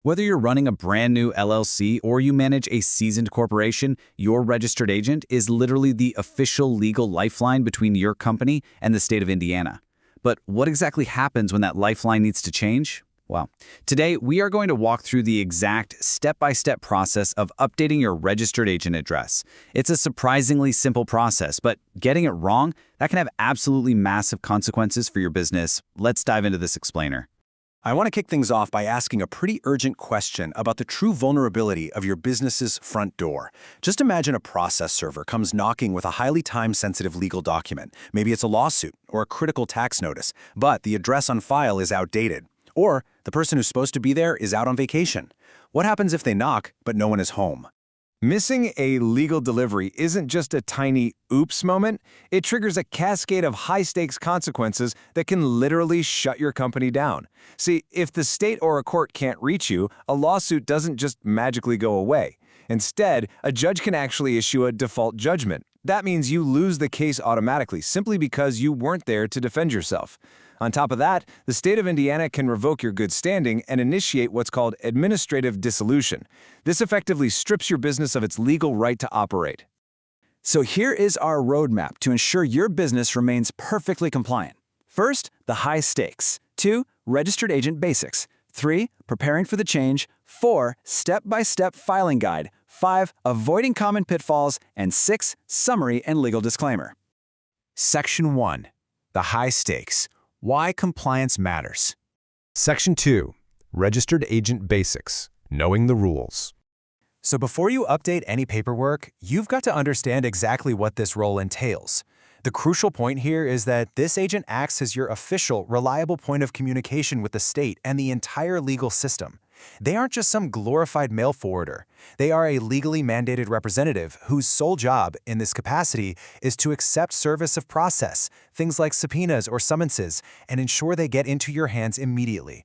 Whether you're running a brand new LLC or you manage a seasoned corporation, your registered agent is literally the official legal lifeline between your company and the state of Indiana. But what exactly happens when that lifeline needs to change? Well, today we are going to walk through the exact step-by-step process of updating your registered agent address. It's a surprisingly simple process, but getting it wrong, that can have absolutely massive consequences for your business. Let's dive into this explainer. I want to kick things off by asking a pretty urgent question about the true vulnerability of your business's front door. Just imagine a process server comes knocking with a highly time-sensitive legal document. Maybe it's a lawsuit or a critical tax notice, but the address on file is outdated. Or the person who's supposed to be there is out on vacation. What happens if they knock, but no one is home? Missing a legal delivery isn't just a tiny oops moment, it triggers a cascade of high-stakes consequences that can literally shut your company down. See, if the state or a court can't reach you, a lawsuit doesn't just magically go away. Instead, a judge can actually issue a default judgment. That means you lose the case automatically simply because you weren't there to defend yourself. On top of that, the state of Indiana can revoke your good standing and initiate what's called administrative dissolution. This effectively strips your business of its legal right to operate. So here is our roadmap to ensure your business remains perfectly compliant. First, the high stakes. 2, registered agent basics. 3, preparing for the change. 4, step-by-step filing guide. 5, avoiding common pitfalls. And 6, summary and legal disclaimer. Section 1. The high stakes. Why compliance matters. Section 2. Registered Agent Basics. Knowing the rules. So before you update any paperwork, you've got to understand exactly what this role entails. The crucial point here is that this agent acts as your official, reliable point of communication with the state and the entire legal system. They aren't just some glorified mail forwarder. They are a legally mandated representative whose sole job in this capacity is to accept service of process, things like subpoenas or summonses, and ensure they get into your hands immediately.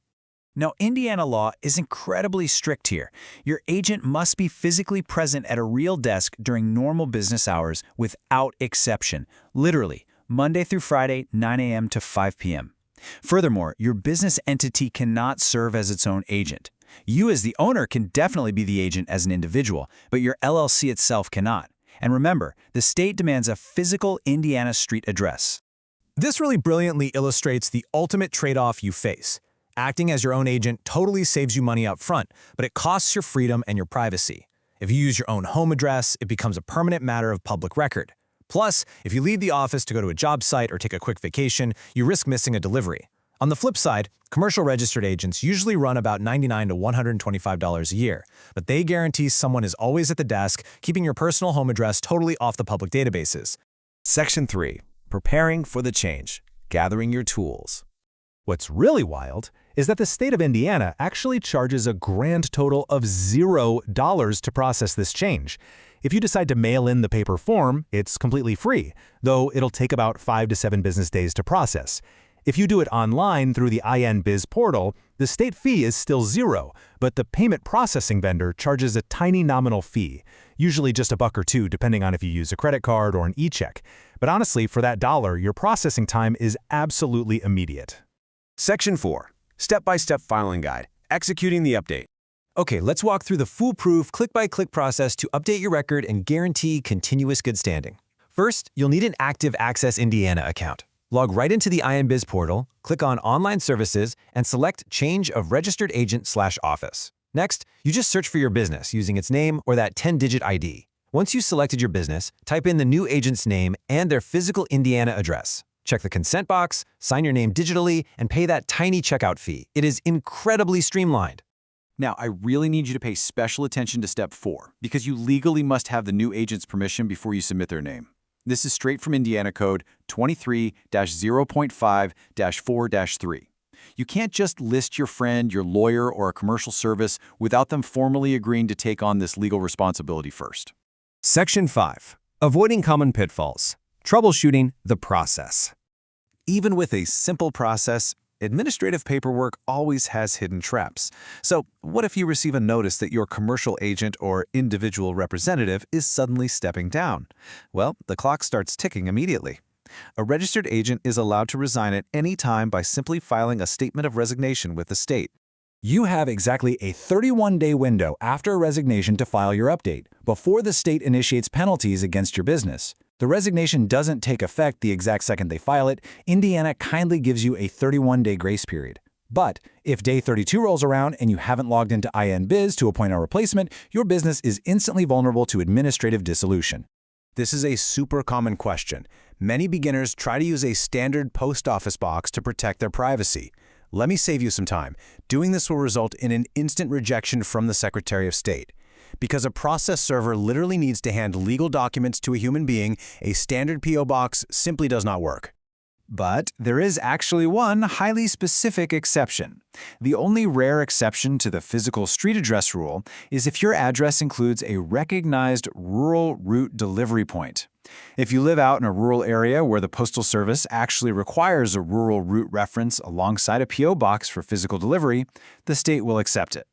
Now, Indiana law is incredibly strict here. Your agent must be physically present at a real desk during normal business hours without exception, literally, Monday through Friday, 9 a.m. to 5 p.m. Furthermore, your business entity cannot serve as its own agent. You as the owner can definitely be the agent as an individual, but your LLC itself cannot. And remember, the state demands a physical Indiana street address. This really brilliantly illustrates the ultimate trade-off you face. Acting as your own agent totally saves you money up front, but it costs your freedom and your privacy. If you use your own home address, it becomes a permanent matter of public record. Plus, if you leave the office to go to a job site or take a quick vacation, you risk missing a delivery. On the flip side, commercial registered agents usually run about $99 to $125 a year, but they guarantee someone is always at the desk, keeping your personal home address totally off the public databases. Section 3. Preparing for the change. Gathering your tools. What's really wild is that the state of Indiana actually charges a grand total of $0 to process this change. If you decide to mail in the paper form, it's completely free, though it'll take about 5 to 7 business days to process. If you do it online through the INBiz portal, the state fee is still $0, but the payment processing vendor charges a tiny nominal fee, usually just $1 or $2 depending on if you use a credit card or an e-check. But honestly, for that $1, your processing time is absolutely immediate. Section 4. Step-by-step filing guide. Executing the update. Okay, let's walk through the foolproof click-by-click process to update your record and guarantee continuous good standing. First, you'll need an active Access Indiana account. Log right into the INBiz portal, click on Online Services, and select Change of Registered Agent/Office. Next, you just search for your business using its name or that 10-digit ID. Once you've selected your business, type in the new agent's name and their physical Indiana address. Check the consent box, sign your name digitally, and pay that tiny checkout fee. It is incredibly streamlined. Now, I really need you to pay special attention to step 4, because you legally must have the new agent's permission before you submit their name. This is straight from Indiana Code 23-0.5-4-3. You can't just list your friend, your lawyer, or a commercial service without them formally agreeing to take on this legal responsibility first. Section 5. Avoiding common pitfalls. Troubleshooting the process. Even with a simple process, administrative paperwork always has hidden traps. So what if you receive a notice that your commercial agent or individual representative is suddenly stepping down? Well, the clock starts ticking immediately. A registered agent is allowed to resign at any time by simply filing a statement of resignation with the state. You have exactly a 31-day window after a resignation to file your update, before the state initiates penalties against your business. The resignation doesn't take effect the exact second they file it. Indiana kindly gives you a 31-day grace period. But if day 32 rolls around and you haven't logged into INBiz to appoint a replacement, your business is instantly vulnerable to administrative dissolution. This is a super common question. Many beginners try to use a standard post office box to protect their privacy. Let me save you some time. Doing this will result in an instant rejection from the Secretary of State. Because a process server literally needs to hand legal documents to a human being, a standard P.O. box simply does not work. But there is actually one highly specific exception. The only rare exception to the physical street address rule is if your address includes a recognized rural route delivery point. If you live out in a rural area where the Postal Service actually requires a rural route reference alongside a P.O. box for physical delivery, the state will accept it.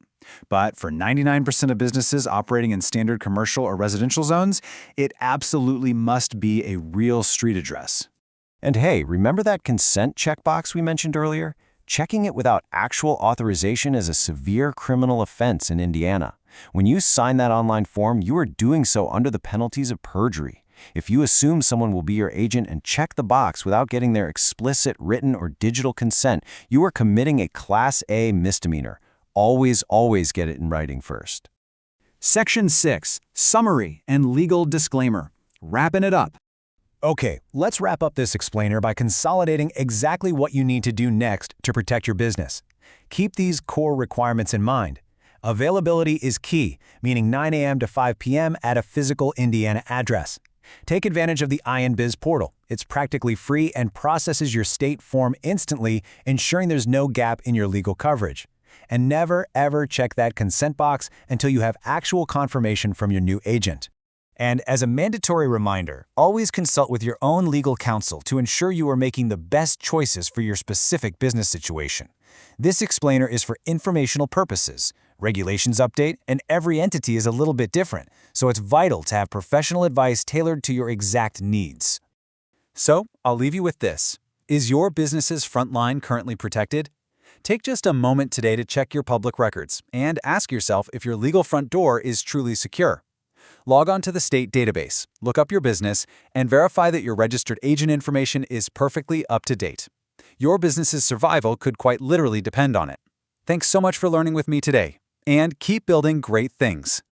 But for 99% of businesses operating in standard commercial or residential zones, it absolutely must be a real street address. And hey, remember that consent checkbox we mentioned earlier? Checking it without actual authorization is a severe criminal offense in Indiana. When you sign that online form, you are doing so under the penalties of perjury. If you assume someone will be your agent and check the box without getting their explicit written or digital consent, you are committing a Class A misdemeanor. Always get it in writing first. Section 6. Summary and legal disclaimer. Wrapping it up. Okay, let's wrap up this explainer by consolidating exactly what you need to do next to protect your business. Keep these core requirements in mind. Availability is key, meaning 9 a.m. to 5 p.m. at a physical Indiana address. Take advantage of the INBiz portal. It's practically free and processes your state form instantly, ensuring there's no gap in your legal coverage. And never, ever check that consent box until you have actual confirmation from your new agent. And as a mandatory reminder, always consult with your own legal counsel to ensure you are making the best choices for your specific business situation. This explainer is for informational purposes. Regulations update, and every entity is a little bit different, so it's vital to have professional advice tailored to your exact needs. So, I'll leave you with this. Is your business's front line currently protected? Take just a moment today to check your public records and ask yourself if your legal front door is truly secure. Log on to the state database, look up your business, and verify that your registered agent information is perfectly up to date. Your business's survival could quite literally depend on it. Thanks so much for learning with me today, and keep building great things.